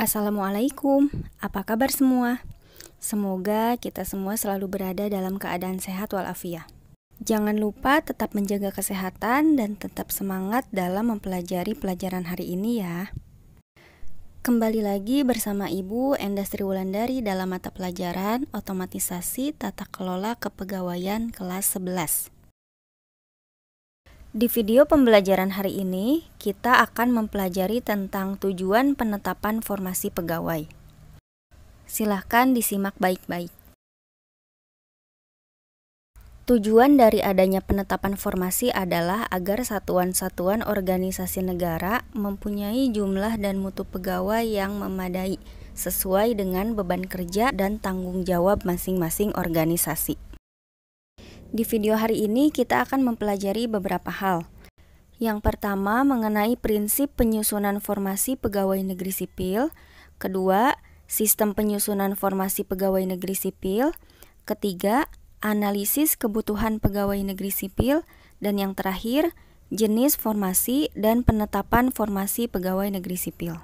Assalamualaikum, apa kabar semua? Semoga kita semua selalu berada dalam keadaan sehat walafiat. Jangan lupa tetap menjaga kesehatan dan tetap semangat dalam mempelajari pelajaran hari ini ya. Kembali lagi bersama Ibu Endah Sri Wulandari dalam mata pelajaran Otomatisasi Tata Kelola Kepegawaian kelas 11. Di video pembelajaran hari ini, kita akan mempelajari tentang tujuan penetapan formasi pegawai. Silahkan disimak baik-baik. Tujuan dari adanya penetapan formasi adalah agar satuan-satuan organisasi negara mempunyai jumlah dan mutu pegawai yang memadai sesuai dengan beban kerja dan tanggung jawab masing-masing organisasi. Di video hari ini kita akan mempelajari beberapa hal. Yang pertama mengenai prinsip penyusunan formasi pegawai negeri sipil. Kedua, sistem penyusunan formasi pegawai negeri sipil. Ketiga, analisis kebutuhan pegawai negeri sipil. Dan yang terakhir, jenis formasi dan penetapan formasi pegawai negeri sipil.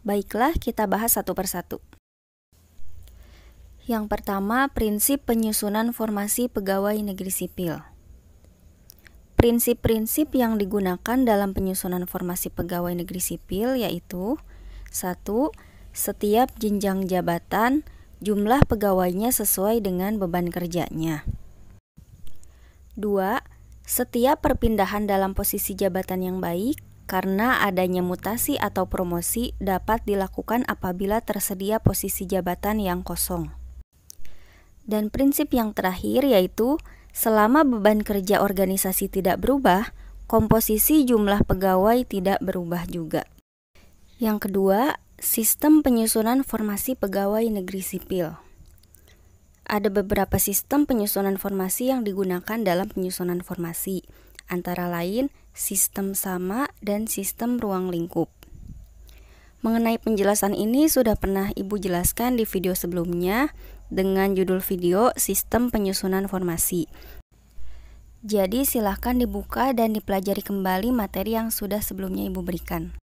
Baiklah, kita bahas satu persatu. Yang pertama, prinsip penyusunan formasi pegawai negeri sipil. Prinsip-prinsip yang digunakan dalam penyusunan formasi pegawai negeri sipil yaitu 1. Setiap jenjang jabatan, jumlah pegawainya sesuai dengan beban kerjanya. 2. Setiap perpindahan dalam posisi jabatan yang baik karena adanya mutasi atau promosi dapat dilakukan apabila tersedia posisi jabatan yang kosong. Dan prinsip yang terakhir yaitu selama beban kerja organisasi tidak berubah, komposisi jumlah pegawai tidak berubah juga. Yang kedua, sistem penyusunan formasi pegawai negeri sipil. Ada beberapa sistem penyusunan formasi yang digunakan dalam penyusunan formasi, antara lain sistem sama dan sistem ruang lingkup. Mengenai penjelasan ini sudah pernah Ibu jelaskan di video sebelumnya dengan judul video Sistem Penyusunan Formasi. Jadi silahkan dibuka dan dipelajari kembali materi yang sudah sebelumnya Ibu berikan.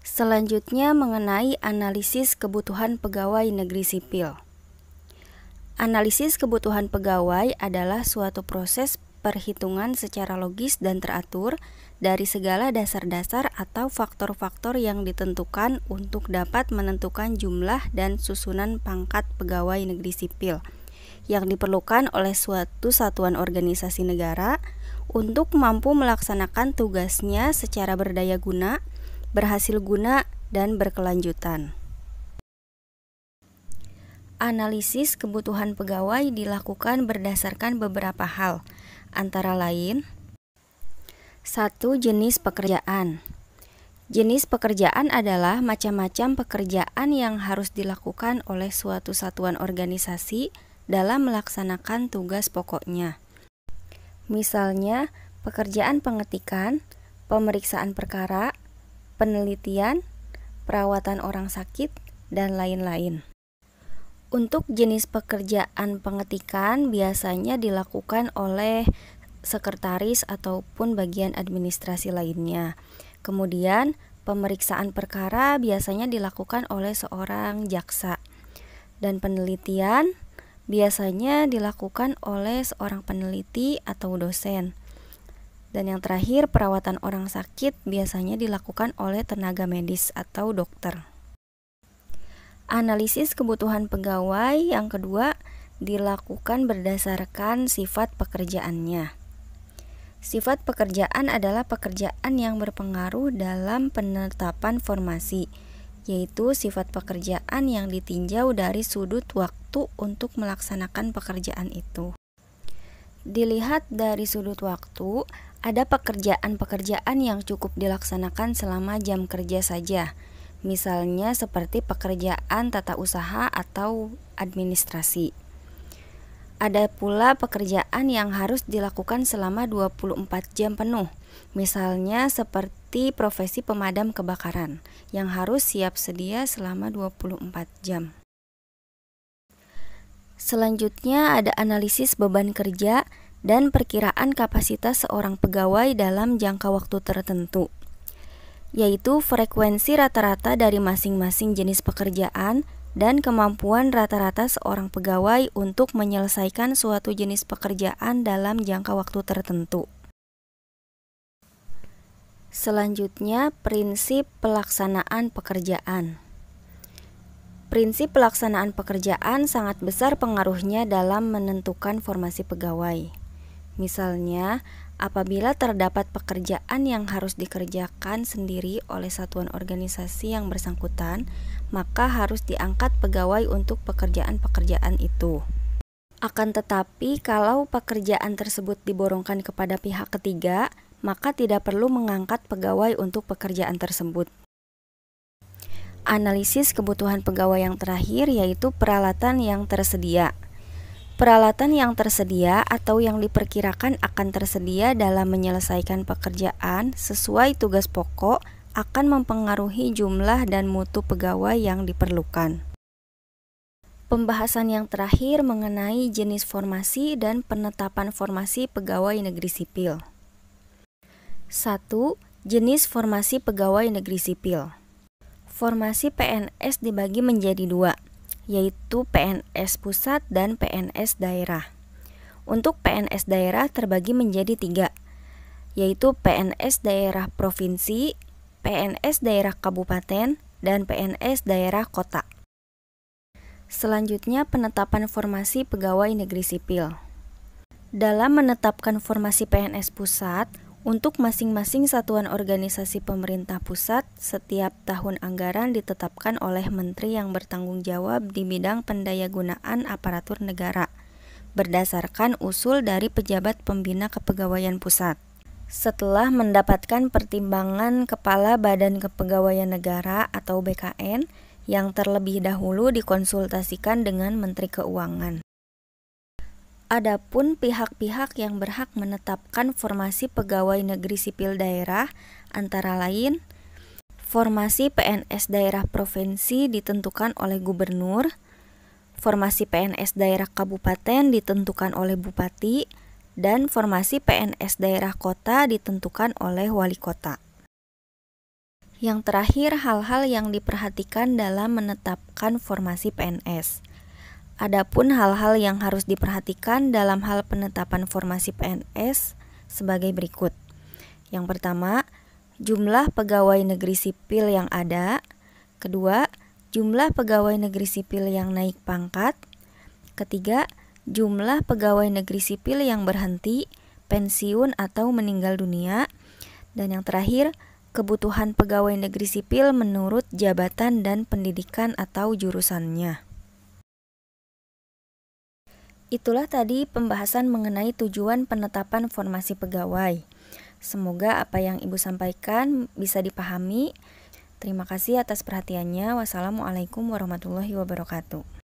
Selanjutnya mengenai analisis kebutuhan pegawai negeri sipil. Analisis kebutuhan pegawai adalah suatu proses perhitungan secara logis dan teratur dari segala dasar-dasar atau faktor-faktor yang ditentukan untuk dapat menentukan jumlah dan susunan pangkat pegawai negeri sipil yang diperlukan oleh suatu satuan organisasi negara untuk mampu melaksanakan tugasnya secara berdaya guna, berhasil guna, dan berkelanjutan. Analisis kebutuhan pegawai dilakukan berdasarkan beberapa hal, antara lain 1. Jenis pekerjaan. Jenis pekerjaan adalah macam-macam pekerjaan yang harus dilakukan oleh suatu satuan organisasi dalam melaksanakan tugas pokoknya. Misalnya, pekerjaan pengetikan, pemeriksaan perkara, penelitian, perawatan orang sakit, dan lain-lain. Untuk jenis pekerjaan pengetikan biasanya dilakukan oleh sekretaris ataupun bagian administrasi lainnya. Kemudian pemeriksaan perkara biasanya dilakukan oleh seorang jaksa. Dan penelitian biasanya dilakukan oleh seorang peneliti atau dosen. Dan yang terakhir, perawatan orang sakit biasanya dilakukan oleh tenaga medis atau dokter. Analisis kebutuhan pegawai yang kedua dilakukan berdasarkan sifat pekerjaannya. Sifat pekerjaan adalah pekerjaan yang berpengaruh dalam penetapan formasi, yaitu sifat pekerjaan yang ditinjau dari sudut waktu untuk melaksanakan pekerjaan itu. Dilihat dari sudut waktu, ada pekerjaan-pekerjaan yang cukup dilaksanakan selama jam kerja saja. Misalnya seperti pekerjaan tata usaha atau administrasi. Ada pula pekerjaan yang harus dilakukan selama 24 jam penuh. Misalnya seperti profesi pemadam kebakaran yang harus siap sedia selama 24 jam. Selanjutnya ada analisis beban kerja dan perkiraan kapasitas seorang pegawai dalam jangka waktu tertentu. yaitu frekuensi rata-rata dari masing-masing jenis pekerjaan dan kemampuan rata-rata seorang pegawai untuk menyelesaikan suatu jenis pekerjaan dalam jangka waktu tertentu. Selanjutnya, prinsip pelaksanaan pekerjaan. Prinsip pelaksanaan pekerjaan sangat besar pengaruhnya dalam menentukan formasi pegawai. Misalnya, apabila terdapat pekerjaan yang harus dikerjakan sendiri oleh satuan organisasi yang bersangkutan, maka harus diangkat pegawai untuk pekerjaan-pekerjaan itu. Akan tetapi, kalau pekerjaan tersebut diborongkan kepada pihak ketiga, maka tidak perlu mengangkat pegawai untuk pekerjaan tersebut. Analisis kebutuhan pegawai yang terakhir yaitu peralatan yang tersedia. Peralatan yang tersedia atau yang diperkirakan akan tersedia dalam menyelesaikan pekerjaan sesuai tugas pokok akan mempengaruhi jumlah dan mutu pegawai yang diperlukan. Pembahasan yang terakhir mengenai jenis formasi dan penetapan formasi pegawai negeri sipil. 1. Jenis formasi pegawai negeri sipil. Formasi PNS dibagi menjadi dua, yaitu PNS pusat dan PNS daerah. Untuk PNS daerah terbagi menjadi tiga, yaitu PNS daerah provinsi, PNS daerah kabupaten, dan PNS daerah kota. Selanjutnya, penetapan formasi pegawai negeri sipil. Dalam menetapkan formasi PNS pusat, untuk masing-masing satuan organisasi pemerintah pusat, setiap tahun anggaran ditetapkan oleh menteri yang bertanggung jawab di bidang pendayagunaan aparatur negara, berdasarkan usul dari pejabat pembina kepegawaian pusat. Setelah mendapatkan pertimbangan Kepala Badan Kepegawaian Negara atau BKN, yang terlebih dahulu dikonsultasikan dengan Menteri Keuangan. Adapun pihak-pihak yang berhak menetapkan formasi pegawai negeri sipil daerah antara lain, formasi PNS daerah provinsi ditentukan oleh gubernur, formasi PNS daerah kabupaten ditentukan oleh bupati, dan formasi PNS daerah kota ditentukan oleh wali kota. Yang terakhir, hal-hal yang diperhatikan dalam menetapkan formasi PNS. Adapun hal-hal yang harus diperhatikan dalam hal penetapan formasi PNS sebagai berikut. Yang pertama, jumlah pegawai negeri sipil yang ada. Kedua, jumlah pegawai negeri sipil yang naik pangkat. Ketiga, jumlah pegawai negeri sipil yang berhenti, pensiun atau meninggal dunia. Dan yang terakhir, kebutuhan pegawai negeri sipil menurut jabatan dan pendidikan atau jurusannya. Itulah tadi pembahasan mengenai tujuan penetapan formasi pegawai. Semoga apa yang Ibu sampaikan bisa dipahami. Terima kasih atas perhatiannya. Wassalamualaikum warahmatullahi wabarakatuh.